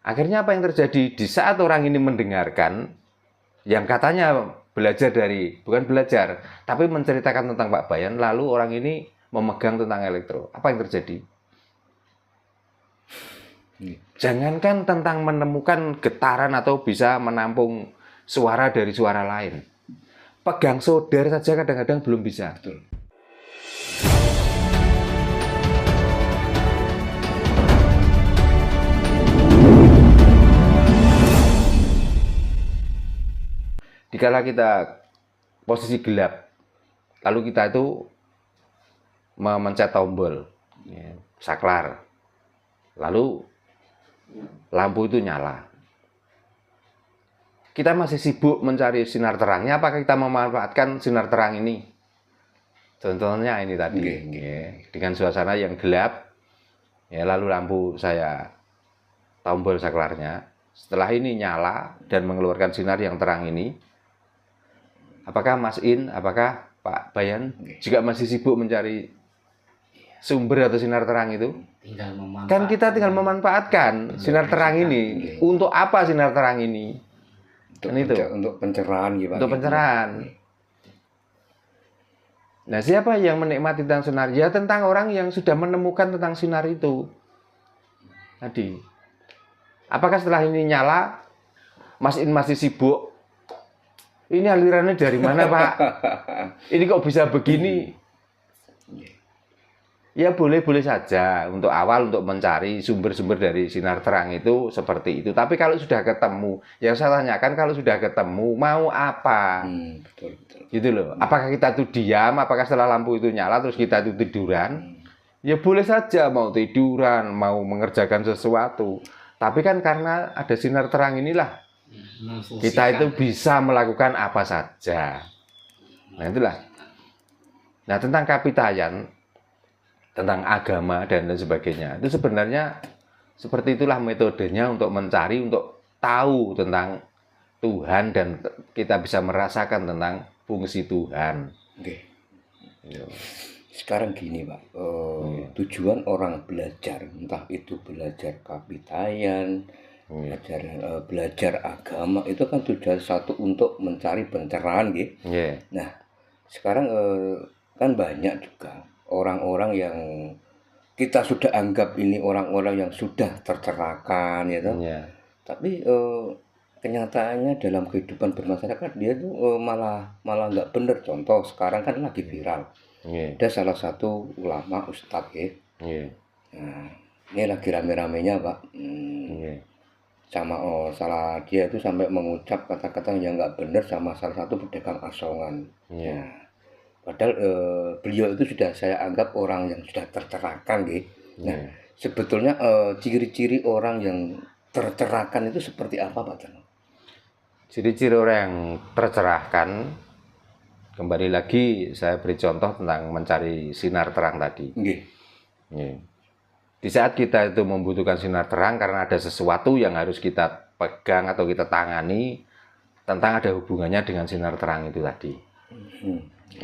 Akhirnya apa yang terjadi? Di saat orang ini mendengarkan, yang katanya belajar bukan belajar, tapi menceritakan tentang Pak Bayan, lalu orang ini memegang tentang elektro. Apa yang terjadi? Jangankan tentang menemukan getaran atau bisa menampung suara dari suara lain. Pegang solder saja kadang-kadang belum bisa. Betul. Dikala kita posisi gelap, lalu kita itu memencet tombol, saklar, lalu lampu itu nyala. Kita masih sibuk mencari sinar terangnya, apakah kita memanfaatkan sinar terang ini? Contohnya ini tadi, dengan suasana yang gelap, lalu lampu saya tombol saklarnya, setelah ini nyala dan mengeluarkan sinar yang terang ini, apakah Mas In, apakah Pak Bayan juga masih sibuk mencari sumber atau sinar terang itu? Kan kita tinggal memanfaatkan sinar terang ini. Untuk apa sinar terang ini? Untuk pencerahan gitu. Untuk pencerahan. Nah, siapa yang menikmati tentang sinar? Ya tentang orang yang sudah menemukan tentang sinar itu. Tadi. Apakah setelah ini nyala, Mas In masih sibuk? Ini alirannya dari mana, Pak? Ini kok bisa begini? Ya boleh-boleh saja untuk awal untuk mencari sumber-sumber dari sinar terang itu seperti itu. Tapi kalau sudah ketemu, yang saya tanyakan kalau sudah ketemu mau apa? Betul. Gitu loh. Apakah kita tuh diam? Apakah setelah lampu itu nyala terus kita itu tiduran? Ya boleh saja mau tiduran, mau mengerjakan sesuatu. Tapi kan karena ada sinar terang inilah kita itu bisa melakukan apa saja. Nah itulah. Nah tentang kapitayan, tentang agama dan lain sebagainya, itu sebenarnya seperti itulah metodenya untuk mencari, untuk tahu tentang Tuhan dan kita bisa merasakan tentang fungsi Tuhan. Oke. Sekarang gini Pak, tujuan orang belajar, entah itu belajar kapitayan, belajar agama, itu kan tujuan satu untuk mencari pencerahan gitu. Nah sekarang kan banyak juga orang-orang yang kita sudah anggap ini orang-orang yang sudah tercerahkan ya toh. Tapi kenyataannya dalam kehidupan bermasyarakat dia tuh malah nggak bener. Contoh sekarang kan lagi viral. Ada salah satu ulama ustadz ya. Nah, ini lagi rame-ramenya Pak. Sama salah dia itu sampai mengucap kata-kata yang nggak benar sama salah satu pedagang asongan. Nah, padahal beliau itu sudah saya anggap orang yang sudah tercerahkan gitu. Nah, sebetulnya ciri-ciri orang yang tercerahkan itu seperti apa Pak Tano? Ciri-ciri orang yang tercerahkan, kembali lagi saya beri contoh tentang mencari sinar terang tadi. Di saat kita itu membutuhkan sinar terang karena ada sesuatu yang harus kita pegang atau kita tangani, tentang ada hubungannya dengan sinar terang itu tadi.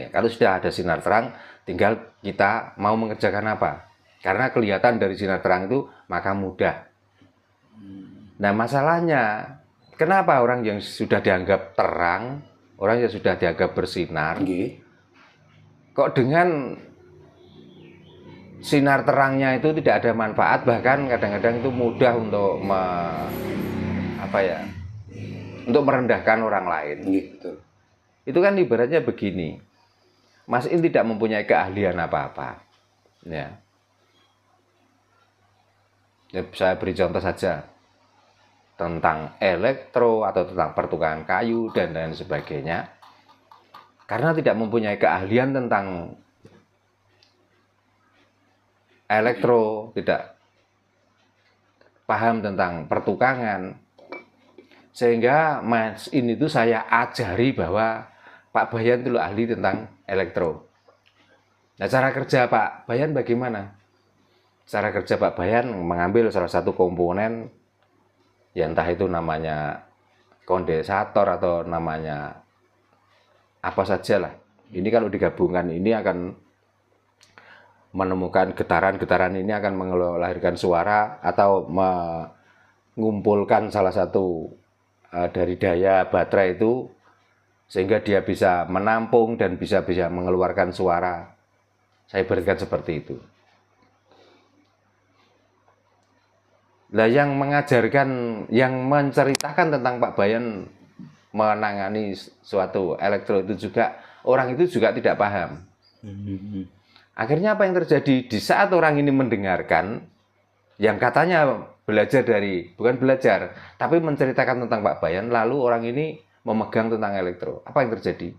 Kalau sudah ada sinar terang, tinggal kita mau mengerjakan apa. Karena kelihatan dari sinar terang itu, maka mudah. Nah masalahnya, kenapa orang yang sudah dianggap terang, orang yang sudah dianggap bersinar, kok dengan sinar terangnya itu tidak ada manfaat, bahkan kadang-kadang itu mudah untuk untuk merendahkan orang lain. Itu kan ibaratnya begini, Mas In tidak mempunyai keahlian apa-apa. Ya, saya beri contoh saja tentang elektro atau tentang pertukaran kayu dan lain sebagainya. Karena tidak mempunyai keahlian tentang elektro, tidak paham tentang pertukangan, sehingga Mas In itu saya ajari bahwa Pak Bayan itu ahli tentang elektro. Nah cara kerja Pak Bayan bagaimana? Cara kerja Pak Bayan mengambil salah satu komponen, ya entah itu namanya kondensator atau namanya apa saja lah. Ini kalau digabungkan ini akan menemukan getaran-getaran, ini akan melahirkan suara atau ngumpulkan salah satu dari daya baterai itu sehingga dia bisa menampung dan bisa mengeluarkan suara. Saya ibaratkan seperti itu. Nah, yang mengajarkan, yang menceritakan tentang Pak Bayan menangani suatu elektro itu juga, orang itu juga tidak paham. Akhirnya apa yang terjadi? Di saat orang ini mendengarkan, yang katanya belajar dari, bukan belajar, tapi menceritakan tentang Pak Bayan, lalu orang ini memegang tentang elektro. Apa yang terjadi?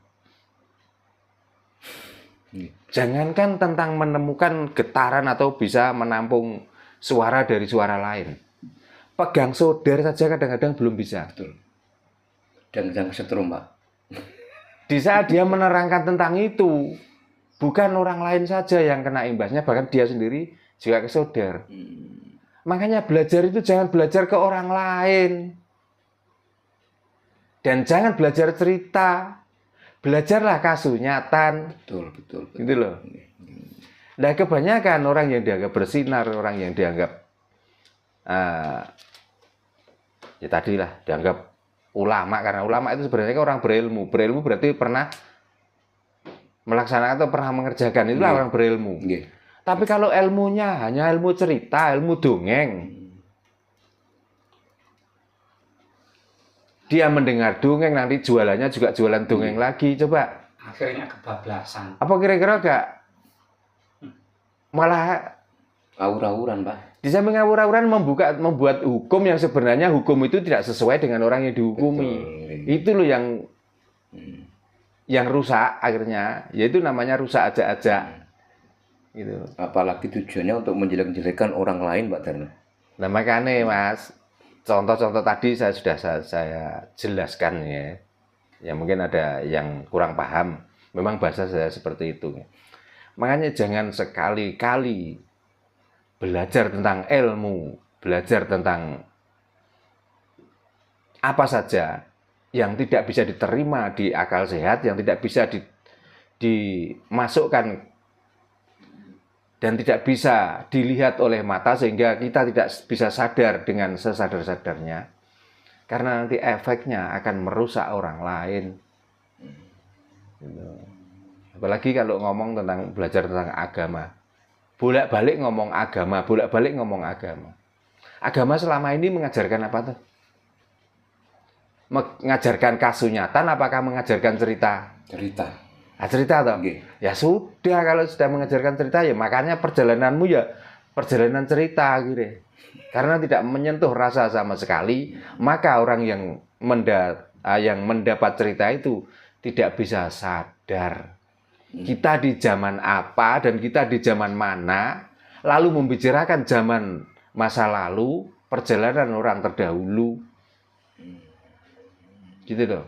Jangankan tentang menemukan getaran atau bisa menampung suara dari suara lain. Pegang solder saja kadang-kadang belum bisa. Betul. Dan yang setrum, Pak. Di saat dia menerangkan tentang itu, bukan orang lain saja yang kena imbasnya, bahkan dia sendiri juga ke solder. Makanya belajar itu jangan belajar ke orang lain. Dan jangan belajar cerita. Belajarlah kasunyatan. Betul. Gitu loh. Nah, kebanyakan orang yang dianggap bersinar, orang yang dianggap ya tadilah dianggap ulama, karena ulama itu sebenarnya orang berilmu. Berilmu berarti pernah melaksanakan atau pernah mengerjakan, itulah orang berilmu. Tapi kalau ilmunya hanya ilmu cerita, ilmu dongeng, dia mendengar dongeng, nanti jualannya juga jualan dongeng lagi, coba. Akhirnya kebablasan. Apa kira-kira enggak? Malah Awur-awuran, Pak. di samping awur-awuran membuat hukum yang sebenarnya hukum itu tidak sesuai dengan orang yang dihukumi. Itu loh yang rusak akhirnya, yaitu namanya rusak ajak-ajak. Gitu. Apalagi tujuannya untuk menjelek-jelekan orang lain, Pak Darno. Nah, makanya Mas, contoh-contoh tadi saya jelaskan ya. Ya mungkin ada yang kurang paham. Memang bahasa saya seperti itu. Makanya jangan sekali-kali belajar tentang ilmu, belajar tentang apa saja yang tidak bisa diterima di akal sehat, yang tidak bisa dimasukkan dan tidak bisa dilihat oleh mata, sehingga kita tidak bisa sadar dengan sesadar-sadarnya. Karena nanti efeknya akan merusak orang lain. Apalagi kalau ngomong tentang belajar tentang agama. Bolak-balik ngomong agama, bolak-balik ngomong agama. Agama selama ini mengajarkan apa tuh? Mengajarkan kasunyatan, apakah mengajarkan cerita? Cerita. Nah, cerita toh? Ya sudah, kalau sudah mengajarkan cerita ya makanya perjalananmu ya perjalanan cerita gitu. Karena tidak menyentuh rasa sama sekali, maka orang yang mendapat cerita itu tidak bisa sadar. Kita di zaman apa dan kita di zaman mana, lalu membicarakan zaman masa lalu, perjalanan orang terdahulu. Gitu loh.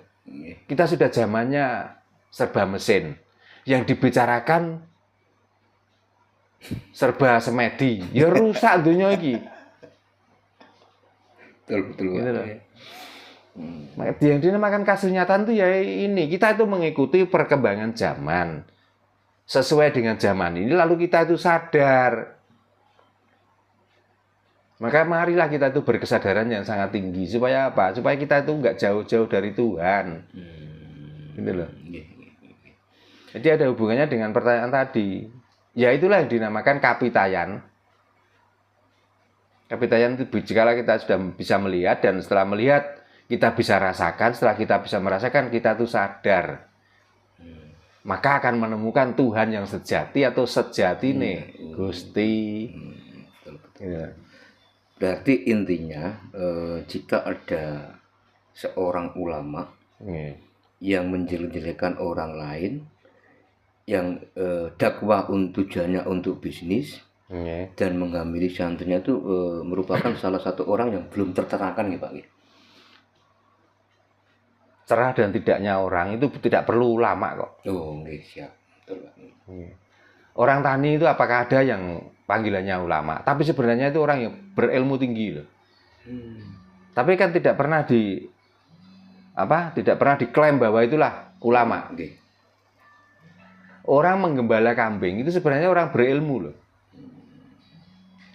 Kita sudah zamannya serba mesin. Yang dibicarakan serba semedi. Ya rusak dunia ini. Betul. Gitu loh. Yang dinamakan kasunyatan itu ya ini, kita itu mengikuti perkembangan zaman, sesuai dengan zaman ini, lalu kita itu sadar. Maka marilah kita itu berkesadaran yang sangat tinggi, supaya apa? Supaya kita itu nggak jauh-jauh dari Tuhan. Gitu loh. Jadi ada hubungannya dengan pertanyaan tadi. Ya itulah yang dinamakan kapitayan. Kapitayan itu jika kita sudah bisa melihat, dan setelah melihat kita bisa rasakan, setelah kita bisa merasakan, kita tuh sadar. Maka akan menemukan Tuhan yang sejati atau sejati nih, Gusti. Ya. Berarti intinya jika ada seorang ulama yang menjelek-jelekan orang lain, yang dakwah tujuannya untuk bisnis dan mengambil santrinya itu merupakan salah satu orang yang belum terterangkan ya Pak. Cerah dan tidaknya orang itu tidak perlu ulama kok. Oh, nggih, siap. Betul, Pak. Orang tani itu apakah ada yang panggilannya ulama? Tapi sebenarnya itu orang yang berilmu tinggi loh. Tapi kan tidak pernah tidak pernah diklaim bahwa itulah ulama. Orang menggembala kambing itu sebenarnya orang berilmu loh.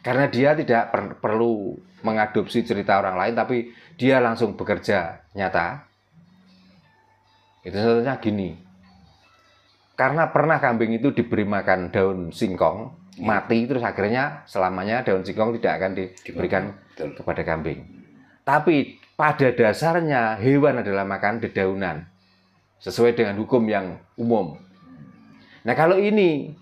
Karena dia tidak perlu mengadopsi cerita orang lain, tapi dia langsung bekerja nyata. Itu contohnya gini. Karena pernah kambing itu diberi makan daun singkong, mati, terus akhirnya selamanya daun singkong tidak akan diberikan kepada kambing. Tapi pada dasarnya hewan adalah makan dedaunan, sesuai dengan hukum yang umum. Nah kalau ini,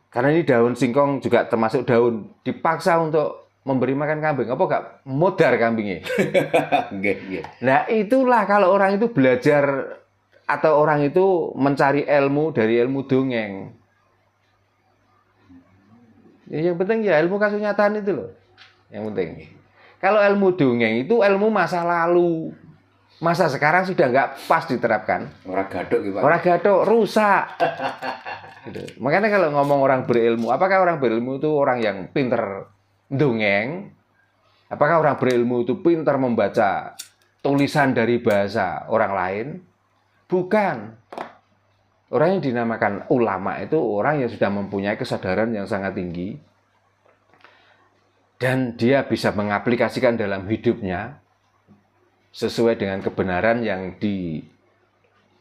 karena ini daun singkong juga termasuk daun, dipaksa untuk memberi makan kambing, apa gak modar kambingnya? Nah itulah kalau orang itu belajar atau orang itu mencari ilmu dari ilmu dongeng. Yang penting ya ilmu kasunyataan itu loh, yang penting. Kalau ilmu dongeng itu ilmu masa lalu, masa sekarang sudah nggak pas diterapkan. Orang gadok gitu. Orang gadok rusak. Gitu. Makanya kalau ngomong orang berilmu, apakah orang berilmu itu orang yang pinter dongeng? Apakah orang berilmu itu pinter membaca tulisan dari bahasa orang lain? Bukan. Orang yang dinamakan ulama itu orang yang sudah mempunyai kesadaran yang sangat tinggi dan dia bisa mengaplikasikan dalam hidupnya sesuai dengan kebenaran yang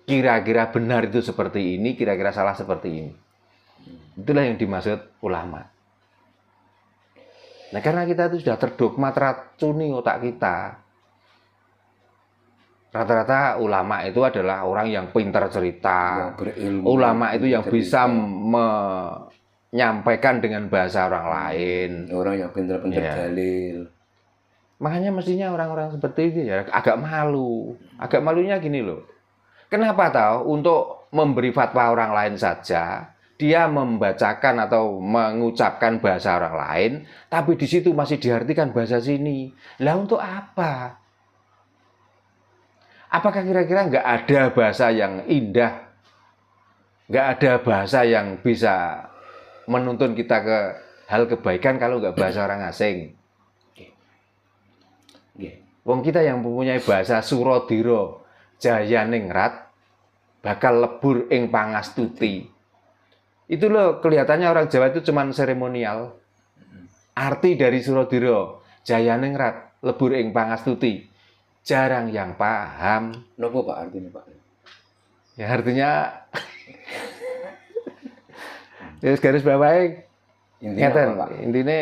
kira-kira benar itu seperti ini, kira-kira salah seperti ini. Itulah yang dimaksud ulama. Nah, karena kita itu sudah terdogma, teracuni otak kita. Rata-rata ulama itu adalah orang yang pintar cerita, berilmu, ulama itu yang bisa menyampaikan dengan bahasa orang lain, orang yang pintar-pintar dalil. Makanya mestinya orang-orang seperti itu ya agak malu. Agak malunya gini loh. Kenapa tahu untuk memberi fatwa orang lain saja, dia membacakan atau mengucapkan bahasa orang lain, tapi di situ masih diartikan bahasa sini. Lah untuk apa? Apakah kira-kira nggak ada bahasa yang indah, nggak ada bahasa yang bisa menuntun kita ke hal kebaikan kalau nggak bahasa orang asing? Wong kita yang mempunyai bahasa Surodiro, Jayaningrat, bakal lebur ing pangastuti. Itu loh kelihatannya orang Jawa itu cuma seremonial. Arti dari Surodiro, Jayaningrat, lebur ing pangastuti. Jarang yang paham. Nopo Pak artinya Pak? Ya artinya ya garis bawahi intinya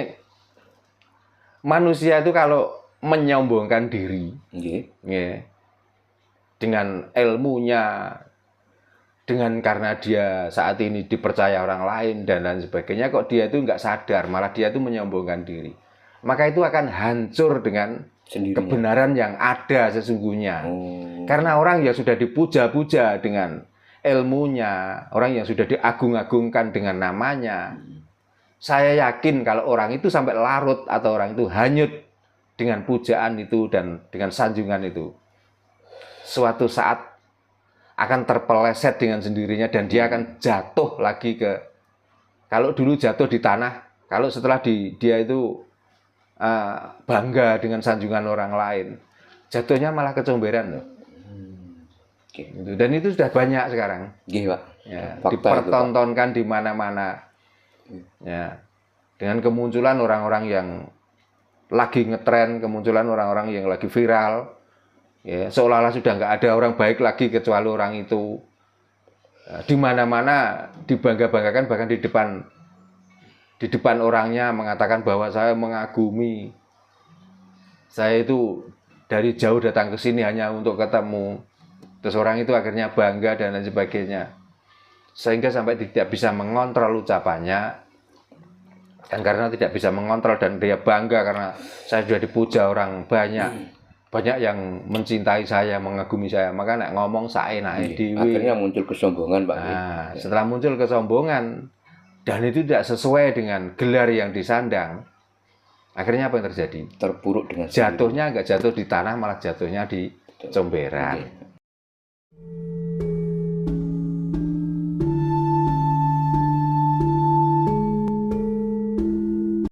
manusia itu kalau menyombongkan diri, ya, dengan ilmunya, dengan karena dia saat ini dipercaya orang lain dan lain sebagainya, kok dia itu nggak sadar, malah dia itu menyombongkan diri. Maka itu akan hancur dengan kebenaran yang ada sesungguhnya. Karena orang yang sudah dipuja-puja dengan ilmunya, orang yang sudah diagung-agungkan dengan namanya, saya yakin kalau orang itu sampai larut atau orang itu hanyut dengan pujaan itu dan dengan sanjungan itu, suatu saat akan terpeleset dengan sendirinya dan dia akan jatuh lagi ke, kalau dulu jatuh di tanah, kalau setelah dia itu bangga dengan sanjungan orang lain, jatuhnya malah kecomberan loh. Dan itu sudah banyak sekarang. Pak. Ya, dipertontonkan di mana-mana. Ya, dengan kemunculan orang-orang yang lagi ngetren, kemunculan orang-orang yang lagi viral, ya, seolah-olah sudah nggak ada orang baik lagi kecuali orang itu. Di mana-mana dibangga-banggakan, bahkan di depan orangnya mengatakan bahwa saya mengagumi, saya itu dari jauh datang ke sini hanya untuk ketemu. Terus orang itu akhirnya bangga dan lain sebagainya, sehingga sampai tidak bisa mengontrol ucapannya. Dan karena tidak bisa mengontrol dan dia bangga karena saya sudah dipuja orang banyak yang mencintai saya, mengagumi saya, maka nak ngomong saenake dhewe. Akhirnya muncul kesombongan, Pak. Nah, setelah muncul kesombongan dan itu tidak sesuai dengan gelar yang disandang, akhirnya apa yang terjadi? Terpuruk dengan jatuhnya nggak jatuh di tanah, malah jatuhnya di comberan.